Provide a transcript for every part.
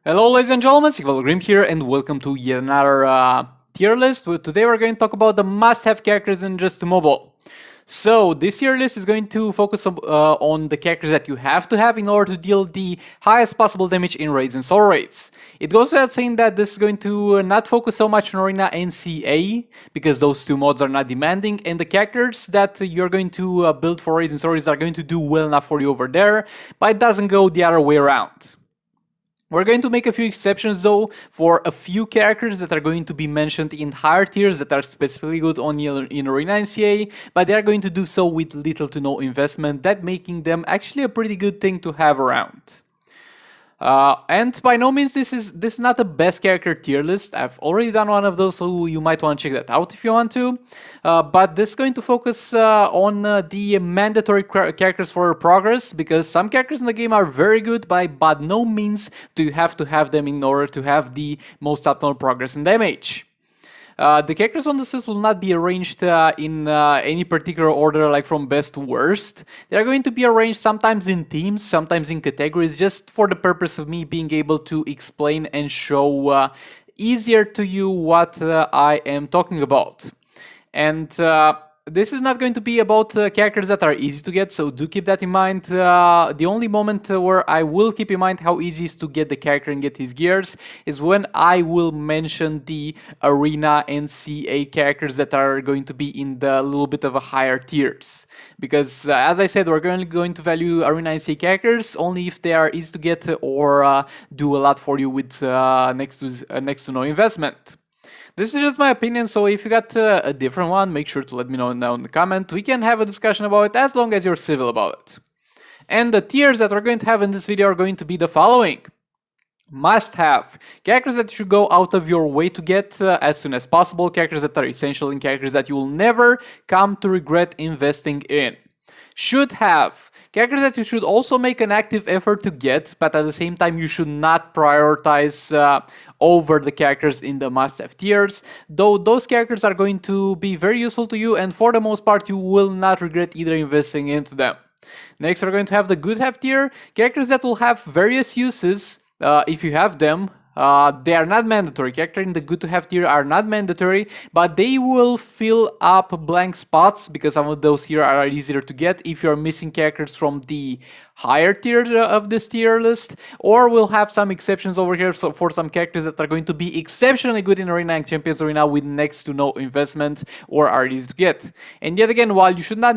Hello ladies and gentlemen, Grim here and welcome to yet another tier list. Today we're going to talk about the must-have characters in Just Mobile. So this tier list is going to focus on the characters that you have to have in order to deal the highest possible damage in raids and soul raids. It goes without saying that this is going to not focus so much on Arena and CA, because those two mods are not demanding, and the characters that you're going to build for raids and soul raids are going to do well enough for you over there, but it doesn't go the other way around. We're going to make a few exceptions though for a few characters that are going to be mentioned in higher tiers that are specifically good on in Arena and CA, but they are going to do so with little to no investment, that making them actually a pretty good thing to have around. And by no means this is not the best character tier list. I've already done one of those, so you might want to check that out if you want to. But this is going to focus on the mandatory characters for progress, because some characters in the game are very good, by no means do you have to have them in order to have the most optimal progress and damage. The characters on this list will not be arranged in any particular order, like from best to worst. They are going to be arranged sometimes in teams, sometimes in categories, just for the purpose of me being able to explain and show easier to you what I am talking about. And this is not going to be about characters that are easy to get, so do keep that in mind. The only moment where I will keep in mind how easy it is to get the character and get his gears is when I will mention the Arena and CA characters that are going to be in the little bit of a higher tiers. Because as I said, we're going to value Arena and CA characters only if they are easy to get or do a lot for you with next to no investment. This is just my opinion, so if you got a different one, make sure to let me know down in the comment. We can have a discussion about it as long as you're civil about it. And the tiers that we're going to have in this video are going to be the following. Must have. Characters that you should go out of your way to get as soon as possible. Characters that are essential and characters that you will never come to regret investing in. Should have. Characters that you should also make an active effort to get, but at the same time you should not prioritize over the characters in the must-have tiers, though those characters are going to be very useful to you, and for the most part you will not regret either investing into them. Next we're going to have the good-have tier, characters that will have various uses if you have them. They are not mandatory. Characters in the good to have tier are not mandatory, but they will fill up blank spots, because some of those here are easier to get if you're missing characters from the higher tier of this tier list, or we'll have some exceptions over here for some characters that are going to be exceptionally good in Arena and Champions Arena with next to no investment or are easy to get. And yet again, while you should not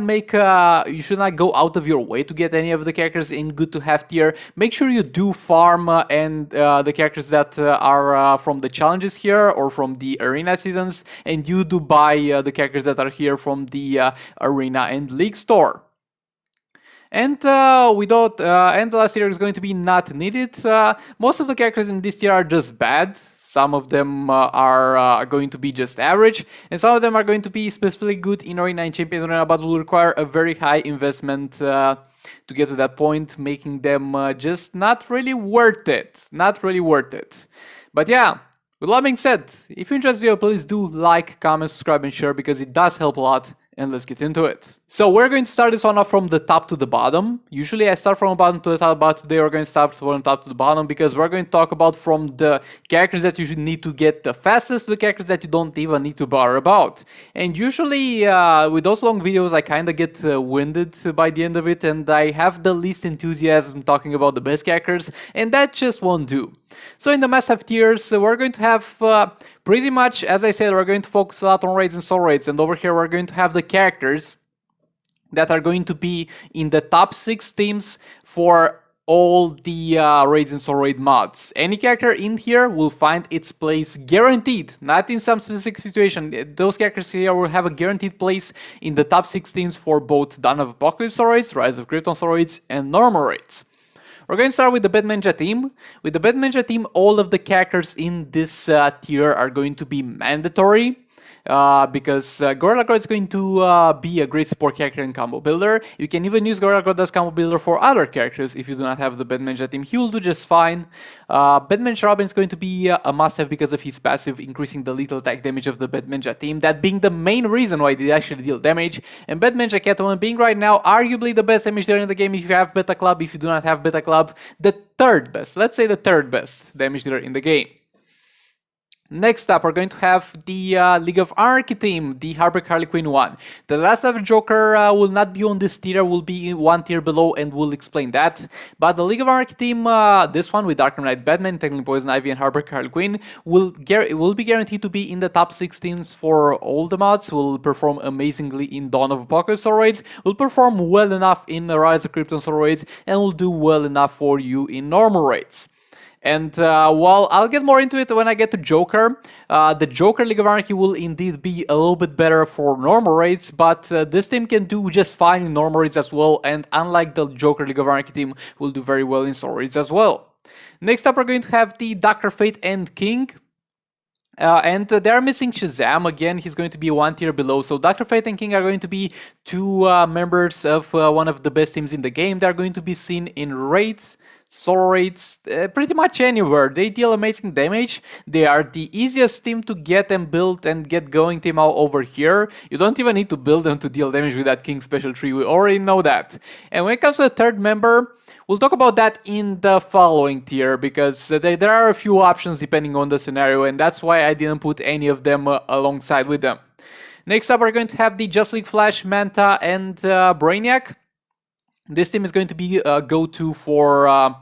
go out of your way to get any of the characters in good to have tier, make sure you do farm and the characters that are from the challenges here or from the Arena seasons, and you do buy the characters that are here from the Arena and League store. And and the last tier is going to be not needed. Most of the characters in this tier are just bad. Some of them are going to be just average, and some of them are going to be specifically good in Arena and Champions Arena, but will require a very high investment to get to that point, making them just not really worth it. Not really worth it. But yeah. With that being said, if you enjoyed this video, please do like, comment, subscribe, and share, because it does help a lot. And let's get into it. So we're going to start this one off from the top to the bottom. Usually I start from the bottom to the top, but today we're going to start from the top to the bottom, because we're going to talk about from the characters that you should need to get the fastest to the characters that you don't even need to bother about. And usually with those long videos I kind of get winded by the end of it, and I have the least enthusiasm talking about the best characters, and that just won't do. So in the must-have tiers, we're going to have pretty much, as I said, we're going to focus a lot on raids and soul raids, and over here we're going to have the characters that are going to be in the top 6 teams for all the raids and soul raid mods. Any character in here will find its place guaranteed, not in some specific situation. Those characters here will have a guaranteed place in the top 6 teams for both Dawn of Apocalypse soul raids, Rise of Krypton soul raids, and normal raids. We're going to start with the Bad Ninja team. With the Bad Ninja team, all of the characters in this tier are going to be mandatory. because Gorilla Grodd is going to be a great support character and combo builder. You can even use Gorilla Grodd as combo builder for other characters if you do not have the Batman Ninja team. He will do just fine. Batman Robin is going to be a must-have because of his passive, increasing the lethal attack damage of the Batman Ninja team, that being the main reason why they actually deal damage. And Batman Ninja Catwoman being right now arguably the best damage dealer in the game if you have Beta Club. If you do not have Beta Club, the third best, let's say the third best damage dealer in the game. Next up, we're going to have the League of Anarchy team, the Harlequin one. The last ever Joker will not be on this tier, will be one tier below, and we'll explain that. But the League of Anarchy team, this one with Arkham Knight Batman, Untitled Poison Ivy, and Harlequin, will be guaranteed to be in the top 6 teams for all the mods. Will perform amazingly in Dawn of Apocalypse Raids, will perform well enough in Rise of Krypton Raids, and will do well enough for you in normal raids. And, well, I'll get more into it when I get to Joker. The Joker League of Anarchy will indeed be a little bit better for normal raids, but this team can do just fine in normal raids as well, and unlike the Joker League of Anarchy team, will do very well in solo raids as well. Next up, we're going to have the Dr. Fate and King. And they're missing Shazam. Again, he's going to be one tier below. So Dr. Fate and King are going to be two members of one of the best teams in the game. They're going to be seen in raids, solo raids, pretty much anywhere. They deal amazing damage. They are the easiest team to get and build and get going team out over here. You don't even need to build them to deal damage with that King special tree. We already know that. And when it comes to the third member, we'll talk about that in the following tier, because there are a few options depending on the scenario, and that's why I didn't put any of them alongside with them. Next up, we're going to have the Justice League Flash, Manta, and Brainiac. This team is going to be a go-to for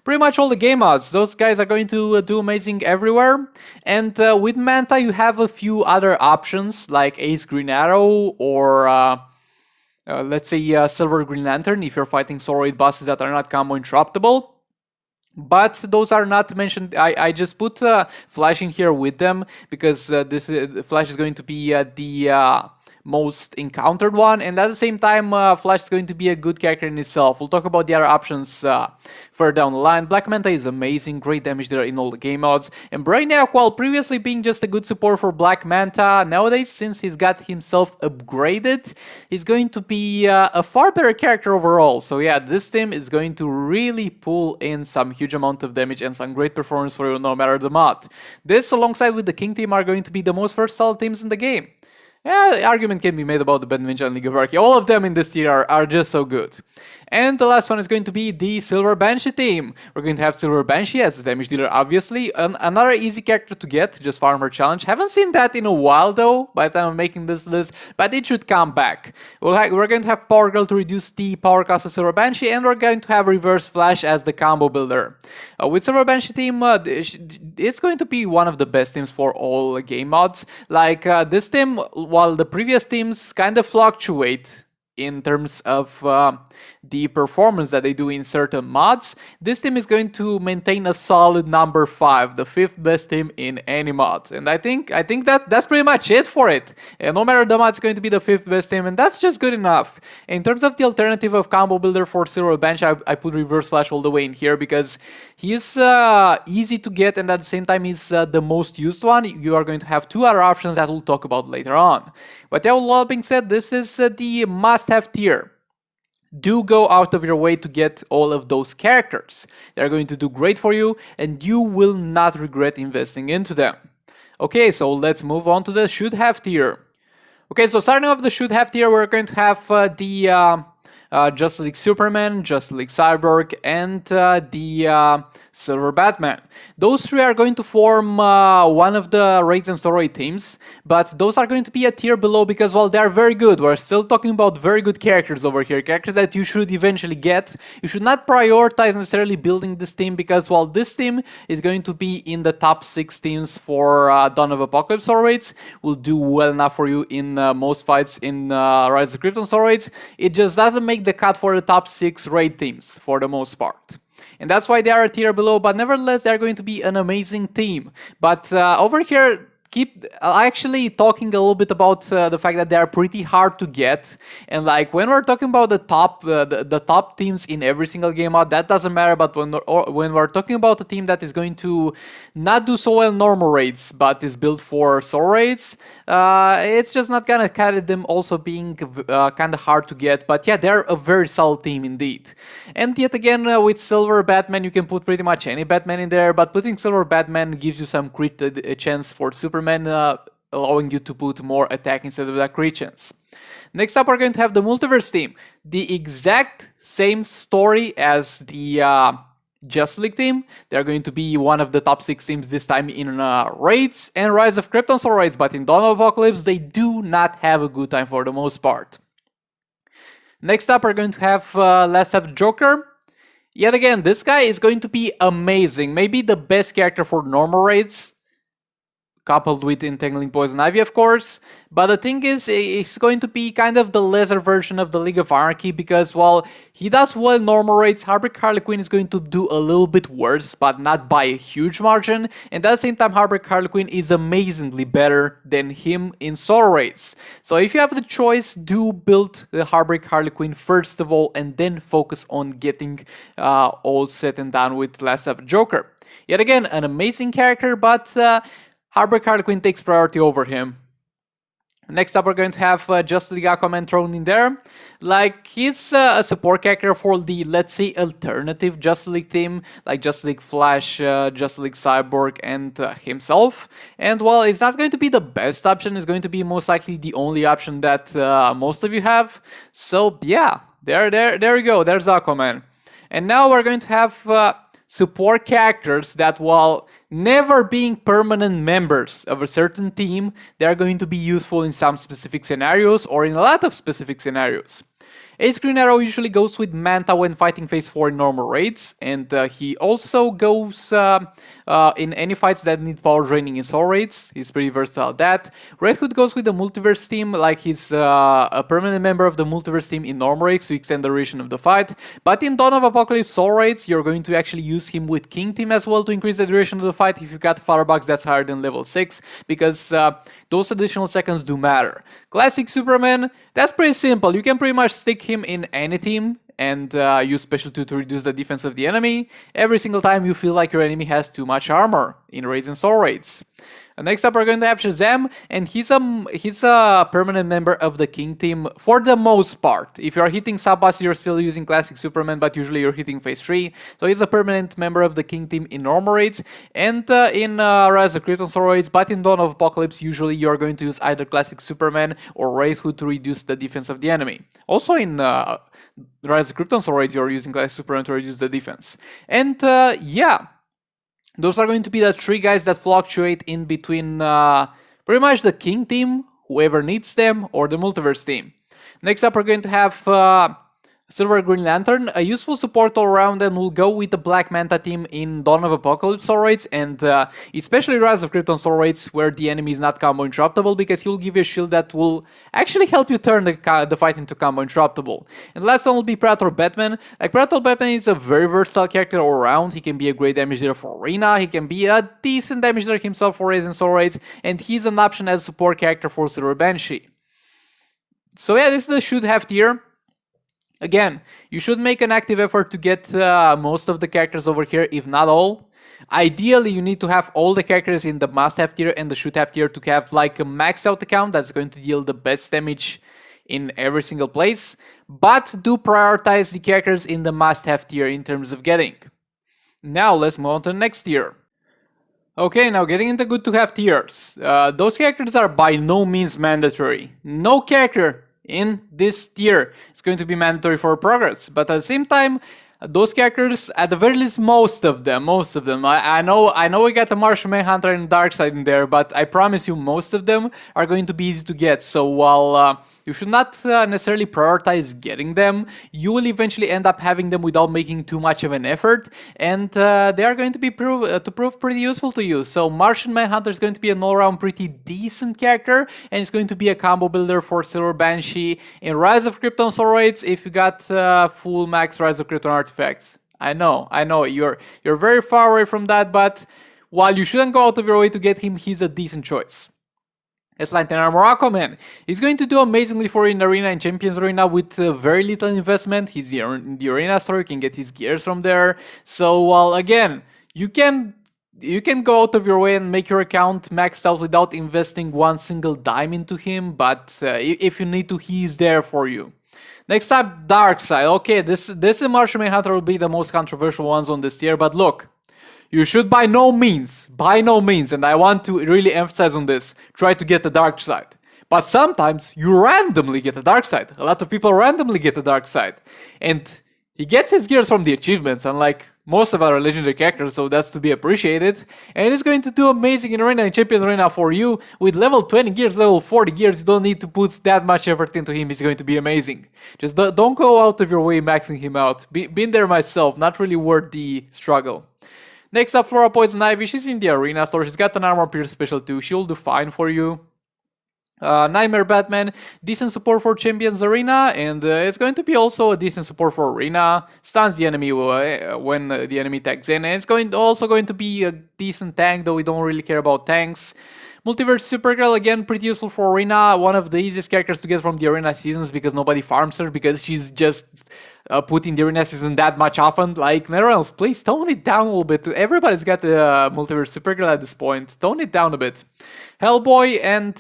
pretty much all the game mods. Those guys are going to do amazing everywhere. And with Manta, you have a few other options, like Ace Green Arrow, or let's say Silver Green Lantern, if you're fighting solo raid bosses that are not combo interruptible. But those are not mentioned. I just put Flash in here with them, because Flash is going to be the most encountered one, and at the same time Flash is going to be a good character in itself. We'll talk about the other options further down the line. Black Manta is amazing, great damage there in all the game modes, and Brainiac, while previously being just a good support for Black Manta, nowadays, since he's got himself upgraded, he's going to be a far better character overall. So yeah, this team is going to really pull in some huge amount of damage and some great performance for you no matter the mod. This, alongside with the King team, are going to be the most versatile teams in the game. Yeah, the argument can be made about the Batman Ninja and League of Anarchy. All of them in this tier are just so good. And the last one is going to be the Silver Banshee team. We're going to have Silver Banshee as a damage dealer, obviously. Another easy character to get, just farm her challenge. Haven't seen that in a while though, by the time I'm making this list, but it should come back. We're going to have Power Girl to reduce the power cost of Silver Banshee, and we're going to have Reverse Flash as the combo builder. With Silver Banshee team, it's going to be one of the best teams for all game mods. Like this team, while the previous teams kind of fluctuate in terms of the performance that they do in certain mods, this team is going to maintain a solid number 5, the 5th best team in any mod. And I think that's pretty much it for it. And no matter the mod, it's going to be the 5th best team, and that's just good enough. In terms of the alternative of combo builder for Silver Banshee, I put Reverse Flash all the way in here, because he's easy to get, and at the same time he's the most used one. You are going to have two other options that we'll talk about later on. But yeah, with all that being said, this is the must-have tier. Do go out of your way to get all of those characters. They're going to do great for you, and you will not regret investing into them. Okay, so let's move on to the should-have tier. Okay, so starting off the should-have tier, we're going to have the Justice League Superman, Justice League Cyborg, and the Silver Batman. Those three are going to form one of the raids and story teams, but those are going to be a tier below because, well, they're very good. We're still talking about very good characters over here, characters that you should eventually get. You should not prioritize necessarily building this team because, well, this team is going to be in the top 6 teams for Dawn of Apocalypse story raids, will do well enough for you in most fights in Rise of Krypton story raids. It just doesn't make the cut for the top 6 raid teams for the most part. And that's why they are a tier below, but nevertheless they're going to be an amazing team. But over here, keep actually talking a little bit about the fact that they are pretty hard to get. And like when we're talking about the top teams in every single game out, that doesn't matter. But when we're talking about a team that is going to not do so well normal raids, but is built for soul raids, it's just not gonna carry them also being kind of hard to get. But yeah, they're a very solid team indeed. And yet again, with Silver Batman, you can put pretty much any Batman in there, but putting Silver Batman gives you some crit chance for Superman, allowing you to put more attack instead of that crit chance. Next up, we're going to have the Multiverse team. The exact same story as the Justice League team. They're going to be one of the top 6 teams this time in raids and Rise of Krypton Soul raids, but in Dawn of Apocalypse, they do not have a good time for the most part. Next up, we're going to have Let's Have Joker. Yet again, this guy is going to be amazing. Maybe the best character for normal raids, coupled with Entangling Poison Ivy, of course. But the thing is, it's going to be kind of the lesser version of the League of Anarchy, because while he does well in normal raids, Harlequin is going to do a little bit worse, but not by a huge margin. And at the same time, Harlequin is amazingly better than him in soul raids. So if you have the choice, do build the Harlequin first of all, and then focus on getting all set and done with Last Have Joker. Yet again, an amazing character, but Harlequin takes priority over him. Next up, we're going to have Justice League Aquaman thrown in there. Like, he's a support character for the, let's say, alternative Justice League team, like Justice League Flash, Justice League Cyborg, and himself. And while it's not going to be the best option, it's going to be most likely the only option that most of you have. So yeah, there we go. There's Aquaman. And now we're going to have support characters that, while never being permanent members of a certain team, they are going to be useful in some specific scenarios or in a lot of specific scenarios. Ace Green Arrow usually goes with Manta when fighting phase 4 in normal raids, and he also goes in any fights that need power draining in soul raids. He's pretty versatile at that. Red Hood goes with the Multiverse team, like he's a permanent member of the Multiverse team in normal raids to extend the duration of the fight. But in Dawn of Apocalypse soul raids, you're going to actually use him with King team as well to increase the duration of the fight if you've got Firebox that's higher than level 6, because those additional seconds do matter. Classic Superman, that's pretty simple. You can pretty much stick him in any team and use Special 2 to reduce the defense of the enemy every single time you feel like your enemy has too much armor in raids and soul raids. Next up, we're going to have Shazam, and he's a permanent member of the King team for the most part. If you're hitting sub-boss, you're still using Classic Superman, but usually you're hitting phase 3. So he's a permanent member of the King team in normal raids and in Rise of Krypton Soul raids, but in Dawn of Apocalypse, usually you're going to use either Classic Superman or Red Hood to reduce the defense of the enemy. Also in Rise of Krypton Soul raids, you're using Classic Superman to reduce the defense. And yeah, those are going to be the 3 guys that fluctuate in between pretty much the King team, whoever needs them, or the Multiverse team. Next up, we're going to have Silver Green Lantern, a useful support all around, and will go with the Black Manta team in Dawn of Apocalypse soul raids, and especially Rise of Krypton soul raids, where the enemy is not combo interruptible, because he will give you a shield that will actually help you turn the fight into combo interruptible. And the last one will be Predator Batman. Like, Predator Batman is a very versatile character all around. He can be a great damage dealer for Arena, he can be a decent damage dealer himself for raids and soul raids, and he's an option as a support character for Silver Banshee. So yeah, this is the should-have tier. Again, you should make an active effort to get most of the characters over here, if not all. Ideally, you need to have all the characters in the must-have tier and the should-have tier to have like a maxed-out account that's going to deal the best damage in every single place. But do prioritize the characters in the must-have tier in terms of getting. Now, let's move on to the next tier. Okay, now getting into good to have tiers. Those characters are by no means mandatory. No character in this tier is going to be mandatory for progress, but at the same time, those characters, at the very least, most of them, I know we got the Martian Manhunter and Darkseid in there, but I promise you most of them are going to be easy to get. So while you should not necessarily prioritize getting them, you will eventually end up having them without making too much of an effort, and they are going to be prove pretty useful to you. So Martian Manhunter is going to be an all-around pretty decent character, and it's going to be a combo builder for Silver Banshee. In Rise of Krypton soul raids, if you got full max Rise of Krypton artifacts. I know, you're very far away from that, but while you shouldn't go out of your way to get him, he's a decent choice. Atlantean Armor Aquaman. He's going to do amazingly for you in Arena and Champions Arena with very little investment. He's in the Arena store, you can get his gears from there. So, well, again, you can go out of your way and make your account maxed out without investing one single dime into him, but if you need to, he's there for you. Next up, Darkseid. Okay, this and Martian Manhunter will be the most controversial ones on this tier, but look, you should by no means, and I want to really emphasize on this, try to get the Darkseid. But sometimes you randomly get the Darkseid. A lot of people randomly get the Darkseid. And he gets his gears from the achievements, unlike most of our legendary characters, so that's to be appreciated. And he's going to do amazing in Arena and Champions Arena for you. With level 20 gears, level 40 gears, you don't need to put that much effort into him, he's going to be amazing. Just don't go out of your way maxing him out. Been there myself, not really worth the struggle. Next up, Floral Poison Ivy. She's in the Arena store, she's got an Armor Pierce special too, she'll do fine for you. Nightmare Batman, decent support for Champions Arena, and it's going to be also a decent support for Arena. Stuns the enemy when the enemy tags in, and it's also going to be a decent tank, though we don't really care about tanks. Multiverse Supergirl, again, pretty useful for Arena. One of the easiest characters to get from the Arena seasons because nobody farms her, because she's just put in the Arena season that much often. Like, NetherRealms, please tone it down a little bit. Everybody's got the Multiverse Supergirl at this point. Tone it down a bit. Hellboy, and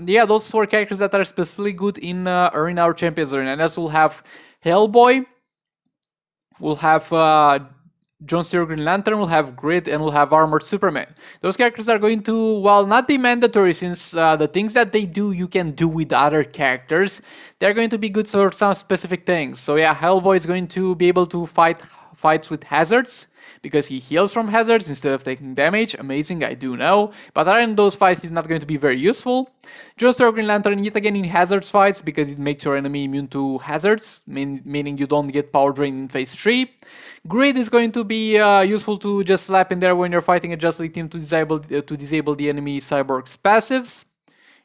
yeah, those four characters that are specifically good in Arena or Champions Arena. And as we'll have Hellboy, we'll have John Stewart Green Lantern, will have Grid, and will have Armored Superman. Those characters are going to, well, not be mandatory, since the things that they do you can do with other characters. They're going to be good for some specific things. So yeah, Hellboy is going to be able to fights with hazards, because he heals from hazards instead of taking damage. Amazing, I do know. But other than those fights, he's not going to be very useful. John Stewart Green Lantern, yet again in hazards fights, because it makes your enemy immune to hazards, meaning you don't get power drain in phase 3. Grid is going to be useful to just slap in there when you're fighting a Just League team to disable the enemy Cyborg's passives,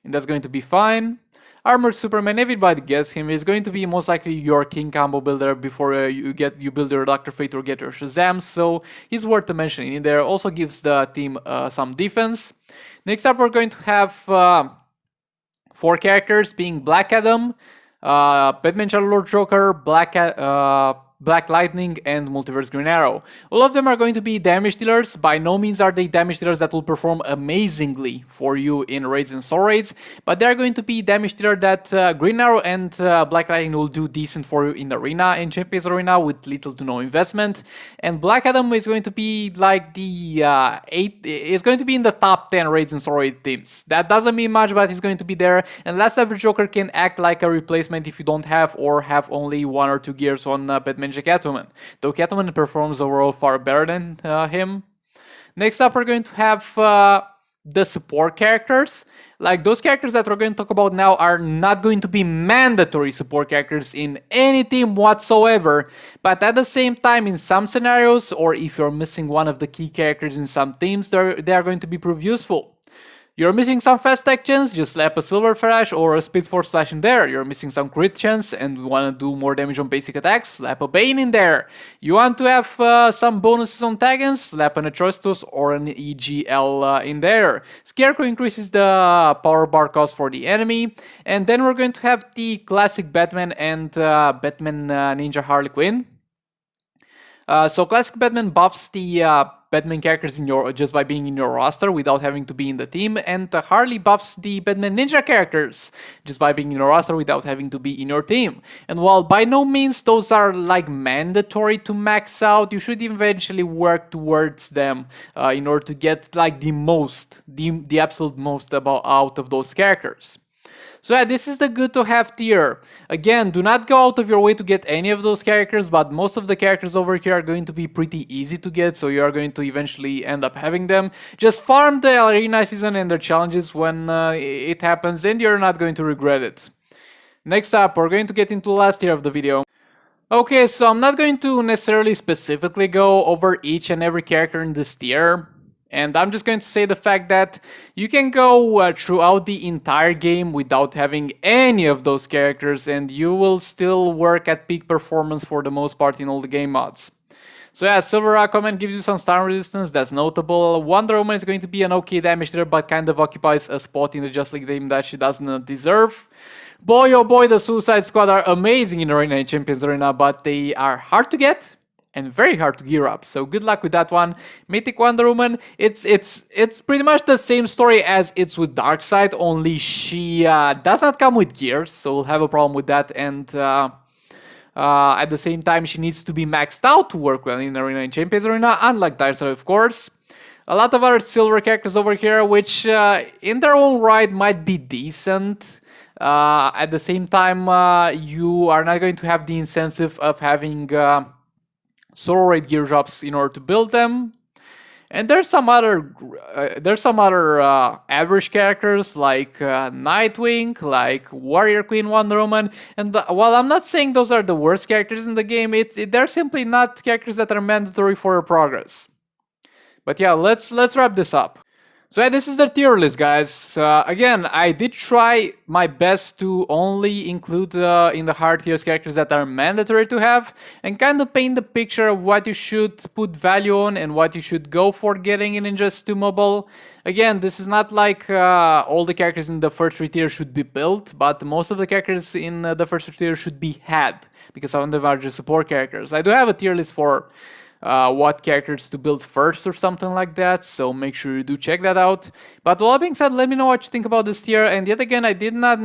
and that's going to be fine. Armored Superman, everybody gets him. He's going to be most likely your king combo builder before you build your Dr. Fate or get your Shazam, so he's worth mentioning in there. Also gives the team some defense. Next up, we're going to have 4 characters, being Black Adam, Batman Charlotte Joker, Black Lightning, and Multiverse Green Arrow. All of them are going to be damage dealers. By no means are they damage dealers that will perform amazingly for you in raids and soul raids, but they're going to be damage dealer that Green Arrow and Black Lightning will do decent for you in Arena and Champions Arena with little to no investment. And Black Adam is going to be like the is going to be in the top 10 raids and soul raid teams. That doesn't mean much, but he's going to be there. And Last Ever Joker can act like a replacement if you don't have or have only 1 or 2 gears on Batman Catwoman, though Catwoman performs overall far better than him. Next up, we're going to have the support characters. Like, those characters that we're going to talk about now are not going to be mandatory support characters in any team whatsoever, but at the same time, in some scenarios, or if you're missing one of the key characters in some teams, they are going to be proved useful. You're missing some fast tech chance, just slap a Silver Flash or a Speed Force Flash in there. You're missing some crit chance and want to do more damage on basic attacks, slap a Bane in there. You want to have some bonuses on Taggins, slap an Atrocitus or an EGL in there. Scarecrow increases the power bar cost for the enemy. And then we're going to have the classic Batman and Batman Ninja Harlequin. So classic Batman buffs the Batman characters in just by being in your roster without having to be in the team, and Harley buffs the Batman Ninja characters just by being in your roster without having to be in your team. And while by no means those are like mandatory to max out, you should eventually work towards them in order to get like the absolute most out of those characters. So yeah, this is the good to have tier. Again, do not go out of your way to get any of those characters, but most of the characters over here are going to be pretty easy to get, so you are going to eventually end up having them. Just farm the Arena season and their challenges when it happens, and you're not going to regret it. Next up, we're going to get into the last tier of the video. Okay, so I'm not going to necessarily specifically go over each and every character in this tier. And I'm just going to say the fact that you can go throughout the entire game without having any of those characters, and you will still work at peak performance for the most part in all the game mods. So yeah, Silver Comment gives you some stun resistance, that's notable. Wonder Woman is going to be an okay damage dealer, but kind of occupies a spot in the Just League game that she doesn't deserve. Boy oh boy, the Suicide Squad are amazing in Arena and Champions Arena, but they are hard to get and very hard to gear up. So good luck with that one. Mythic Wonder Woman, it's pretty much the same story as it's with Darkseid, only she does not come with gears, so we'll have a problem with that. And at the same time, she needs to be maxed out to work well in Arena and Champions Arena, unlike Darkseid, of course. A lot of other silver characters over here, which in their own right might be decent. At the same time, you are not going to have the incentive of having solo raid gear drops in order to build them. And there's some other average characters like Nightwing, like Warrior Queen Wonder Woman. And while I'm not saying those are the worst characters in the game, they're simply not characters that are mandatory for your progress. But yeah, let's wrap this up. So yeah, this is the tier list, guys. Again, I did try my best to only include in the hard tiers characters that are mandatory to have, and kind of paint the picture of what you should put value on and what you should go for getting in Injustice 2 Mobile. Again, this is not like all the characters in the first 3 tiers should be built, but most of the characters in the first 3 tiers should be had, because some of them are just support characters. I do have a tier list for what characters to build first or something like that, so make sure you do check that out. But all that being said, let me know what you think about this tier. And yet again, I did not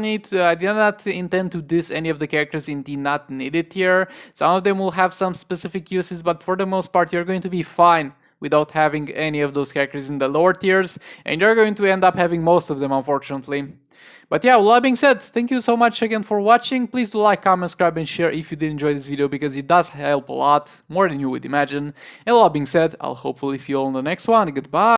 intend to diss any of the characters in the not needed tier. Some of them will have some specific uses, but for the most part, you're going to be fine without having any of those characters in the lower tiers, and you're going to end up having most of them, unfortunately. But yeah, with all that being said, thank you so much again for watching. Please do like, comment, subscribe, and share if you did enjoy this video, because it does help a lot, more than you would imagine. And with all that being said, I'll hopefully see you all in the next one. Goodbye!